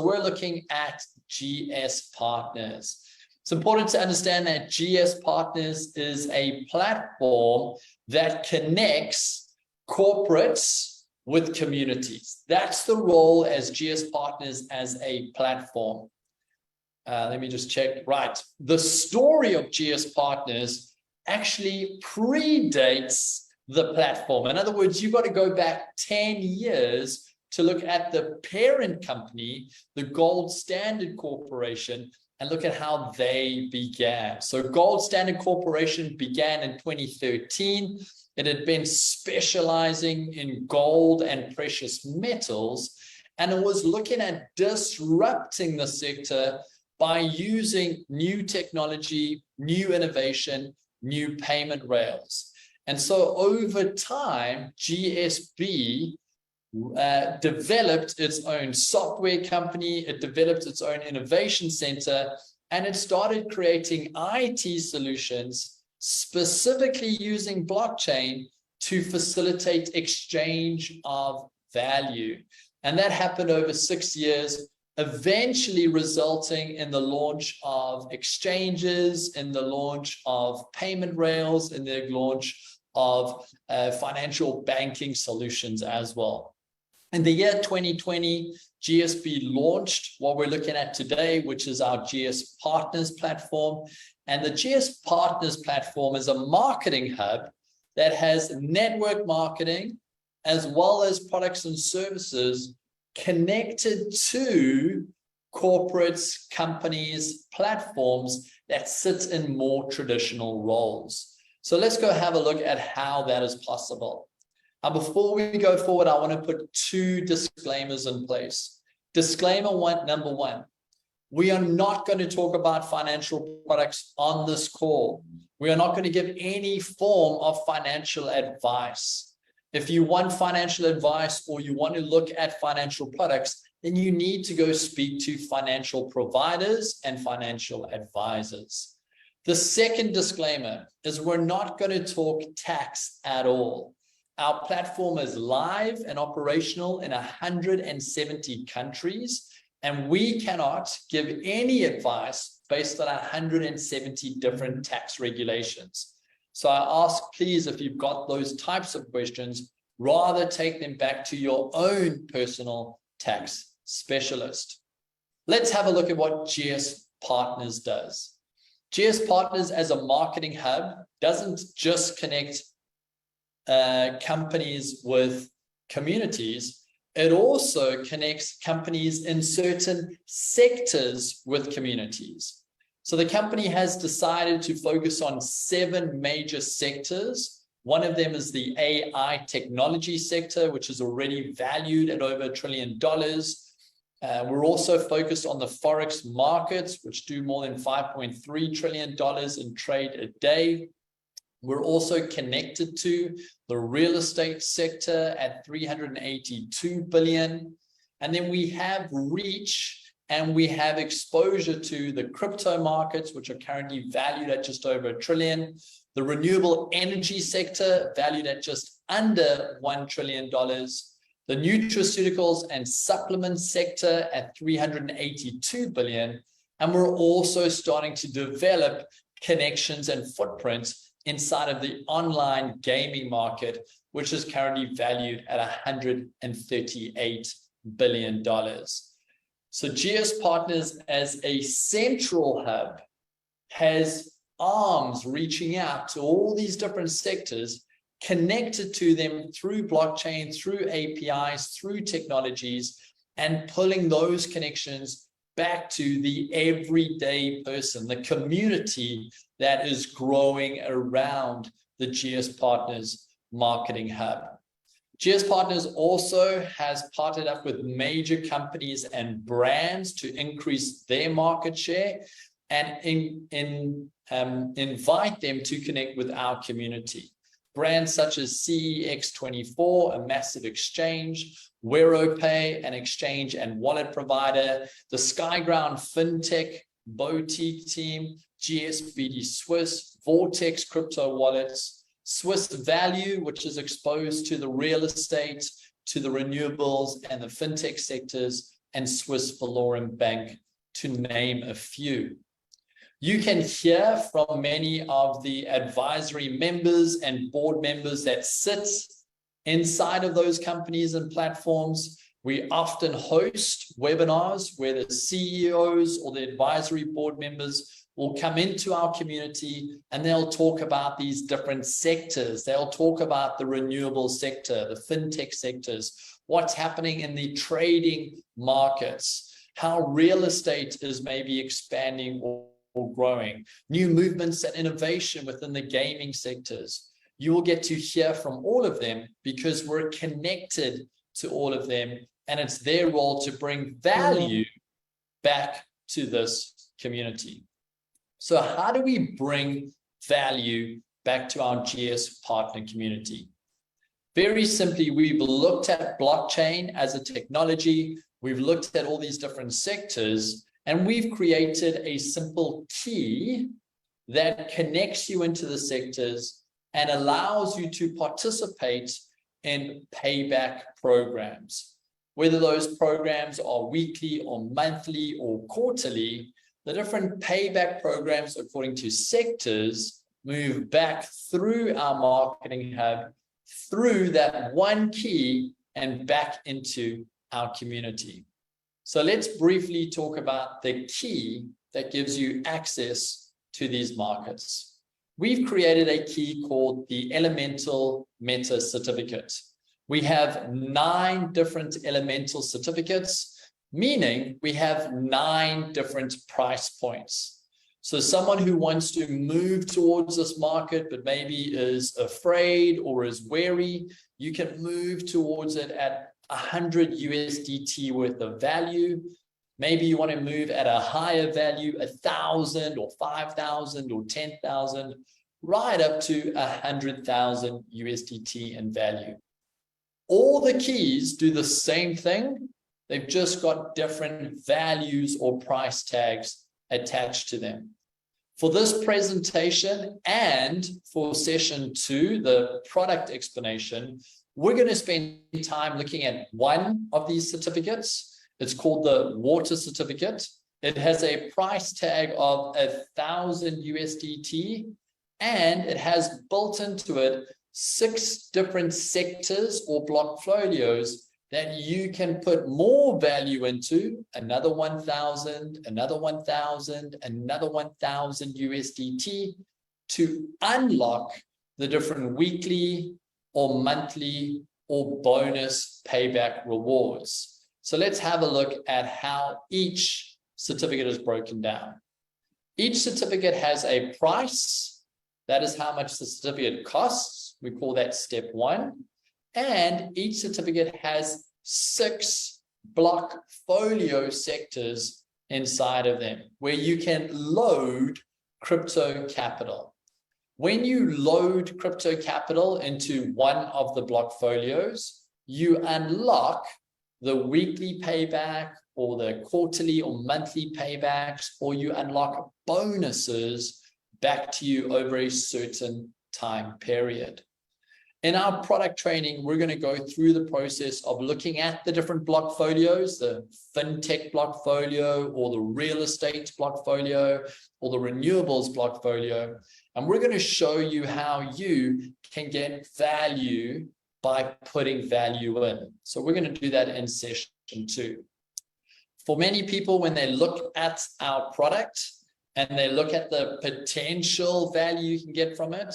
we're looking at GS Partners. It's important to understand that GS Partners is a platform that connects corporates with communities. That's the role as GS Partners as a platform. Let me just check. Right. The story of GS Partners actually predates the platform. In other words, you've got to go back 10 years to look at the parent company, the Gold Standard Corporation, and look at how they began. So Gold Standard Corporation began in 2013. It had been specializing in gold and precious metals, and it was looking at disrupting the sector by using new technology, new innovation, new payment rails. And so over time, GSB developed its own software company, it developed its own innovation center, and it started creating IT solutions specifically using blockchain to facilitate exchange of value. And that happened over 6 years, eventually resulting in the launch of exchanges, in the launch of payment rails, in the launch of financial banking solutions as well. In the year 2020, GSB launched what we're looking at today, which is our GS Partners platform. And the GS Partners platform is a marketing hub that has network marketing as well as products and services connected to corporates, companies, platforms that sit in more traditional roles. So let's go have a look at how that is possible. Before we go forward, I want to put 2 disclaimers in place. Disclaimer number one, we are not going to talk about financial products on this call. We are not going to give any form of financial advice. If you want financial advice or you want to look at financial products, then you need to go speak to financial providers and financial advisors. The second disclaimer is we're not going to talk tax at all. Our platform is live and operational in 170 countries, and we cannot give any advice based on 170 different tax regulations. So I ask, please, if you've got those types of questions, rather take them back to your own personal tax specialist. Let's have a look at what GS Partners does. GS Partners as a marketing hub doesn't just connect companies with communities, it also connects companies in certain sectors with communities. So the company has decided to focus on 7 major sectors. One of them is the AI technology sector, which is already valued at over $1 trillion. We're also focused on the Forex markets, which do more than $5.3 trillion in trade a day. We're also connected to the real estate sector at $382 billion. And then we have reach and we have exposure to the crypto markets, which are currently valued at just over $1 trillion. The renewable energy sector valued at just under $1 trillion. The nutraceuticals and supplements sector at $382 billion. And we're also starting to develop connections and footprints inside of the online gaming market, which is currently valued at $138 billion. So GS Partners as a central hub has arms reaching out to all these different sectors, connected to them through blockchain, through APIs, through technologies, and pulling those connections back to the everyday person, the community that is growing around the GS Partners marketing hub. GS Partners also has partnered up with major companies and brands to increase their market share and invite them to connect with our community. Brands such as CEX24, a massive exchange, WeroPay, an exchange and wallet provider, the Skyground FinTech boutique team, GSBD Swiss, Vortex crypto wallets, Swiss Value, which is exposed to the real estate, to the renewables and the fintech sectors, and Swiss Valorum Bank, to name a few. You can hear from many of the advisory members and board members that sit inside of those companies and platforms. We often host webinars where the CEOs or the advisory board members will come into our community and they'll talk about these different sectors. They'll talk about the renewable sector, the fintech sectors, what's happening in the trading markets, how real estate is maybe expanding or growing, new movements and innovation within the gaming sectors. You will get to hear from all of them because we're connected to all of them, and it's their role to bring value back to this community. So how do we bring value back to our GS partner community? Very simply, we've looked at blockchain as a technology. We've looked at all these different sectors, and we've created a simple key that connects you into the sectors and allows you to participate in payback programs. Whether those programs are weekly or monthly or quarterly, the different payback programs according to sectors move back through our marketing hub, through that one key and back into our community. So let's briefly talk about the key that gives you access to these markets. We've created a key called the Elemental Meta Certificate. We have 9 different elemental certificates, meaning we have 9 different price points. So someone who wants to move towards this market, but maybe is afraid or is wary, you can move towards it at 100 USDT worth of value. Maybe you want to move at a higher value, 1,000 or 5,000 or 10,000, right up to 100,000 USDT in value. All the keys do the same thing. They've just got different values or price tags attached to them. For this presentation and for session 2, the product explanation, we're going to spend time looking at one of these certificates. It's called the water certificate. It has a price tag of 1,000 USDT, and it has built into it 6 different sectors or block folios that you can put more value into, another 1,000, another 1,000, another 1,000 USDT, to unlock the different weekly or monthly or bonus payback rewards. So let's have a look at how each certificate is broken down. Each certificate has a price. That is how much the certificate costs. We call that step 1. And each certificate has 6 block folio sectors inside of them where you can load crypto capital. When you load crypto capital into one of the block folios, you unlock the weekly payback or the quarterly or monthly paybacks, or you unlock bonuses back to you over a certain time period. In our product training, we're going to go through the process of looking at the different block folios, the fintech block folio, or the real estate block folio, or the renewables block folio. And we're going to show you how you can get value by putting value in. So we're going to do that in session 2. For many people, when they look at our product and they look at the potential value you can get from it,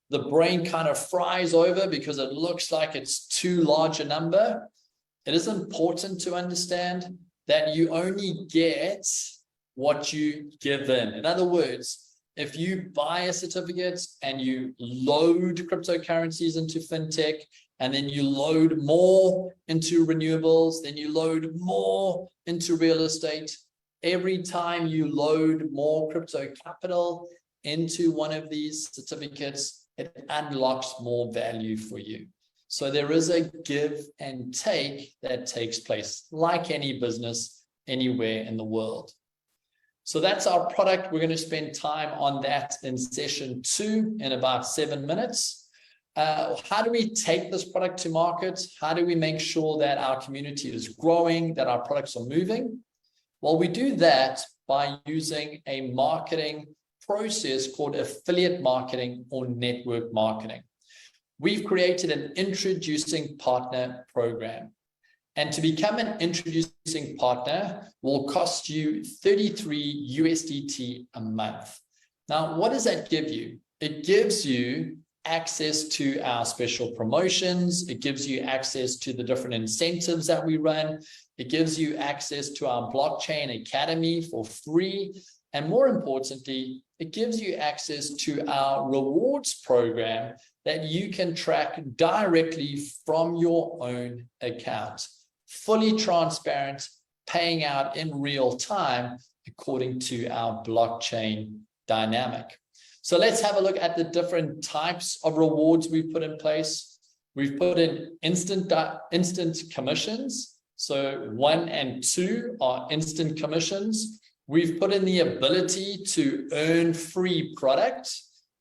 the brain kind of fries over because it looks like it's too large a number. It is important to understand that you only get what you give in. In other words, if you buy a certificate and you load cryptocurrencies into fintech, and then you load more into renewables, then you load more into real estate, every time you load more crypto capital into one of these certificates, it unlocks more value for you. So there is a give and take that takes place, like any business anywhere in the world. So that's our product. We're going to spend time on that in session 2 in about 7 minutes. how do we take this product to market? How do we make sure that our community is growing, that our products are moving? Well, we do that by using a marketing process called affiliate marketing or network marketing. We've created an introducing partner program. And to become an introducing partner will cost you 33 USDT a month. Now, what does that give you? It gives you access to our special promotions. It gives you access to the different incentives that we run. It gives you access to our blockchain academy for free. And more importantly, it gives you access to our rewards program that you can track directly from your own account. Fully transparent, paying out in real time according to our blockchain dynamic. So let's have a look at the different types of rewards we've put in place. We've put in instant commissions. So 1 and 2 are instant commissions. We've put in the ability to earn free product.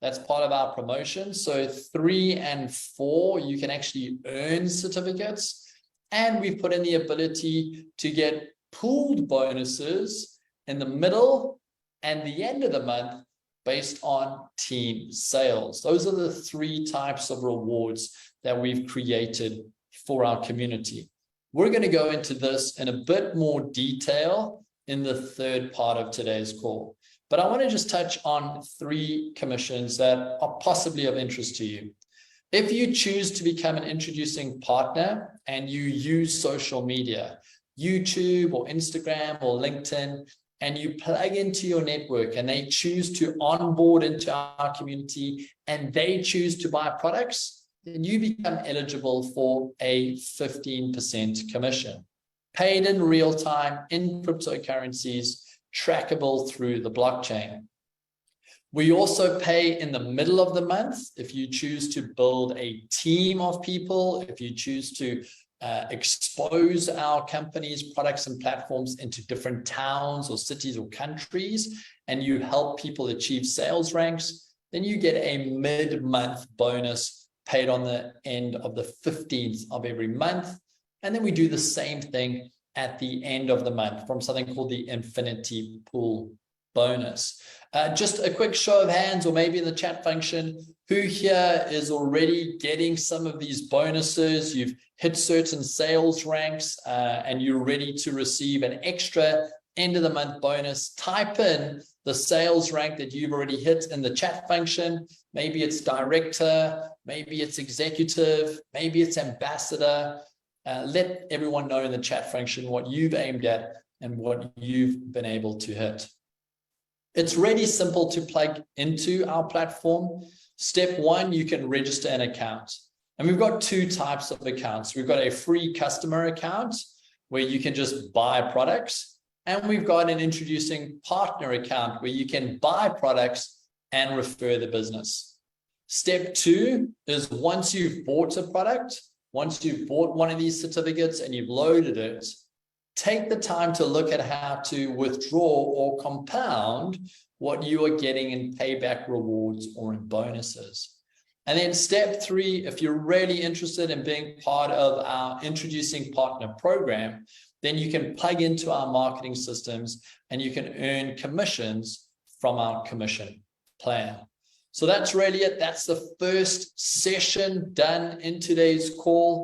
That's part of our promotion. So 3 and 4, you can actually earn certificates. And we've put in the ability to get pooled bonuses in the middle and the end of the month based on team sales. Those are the 3 types of rewards that we've created for our community. We're going to go into this in a bit more detail in the third part of today's call. But I want to just touch on 3 commissions that are possibly of interest to you. If you choose to become an introducing partner and you use social media, YouTube or Instagram or LinkedIn, and you plug into your network and they choose to onboard into our community and they choose to buy products, then you become eligible for a 15% commission, paid in real time in cryptocurrencies, trackable through the blockchain. We also pay in the middle of the month if you choose to build a team of people, if you choose to expose our company's products and platforms into different towns or cities or countries, and you help people achieve sales ranks, then you get a mid-month bonus paid on the end of the 15th of every month. And then we do the same thing at the end of the month from something called the Infinity Pool bonus. Just a quick show of hands, or maybe in the chat function, who here is already getting some of these bonuses? You've hit certain sales ranks and you're ready to receive an extra end of the month bonus. Type in the sales rank that you've already hit in the chat function. Maybe it's director, maybe it's executive, maybe it's ambassador. Let everyone know in the chat function what you've aimed at and what you've been able to hit. It's really simple to plug into our platform. Step 1, you can register an account. And we've got 2 types of accounts. We've got a free customer account where you can just buy products. And we've got an introducing partner account where you can buy products and refer the business. Step 2 is once you've bought a product, once you've bought one of these certificates and you've loaded it, take the time to look at how to withdraw or compound what you are getting in payback rewards or in bonuses. And then step 3, if you're really interested in being part of our introducing partner program, then you can plug into our marketing systems and you can earn commissions from our commission plan. So that's really it. That's the first session done in today's call.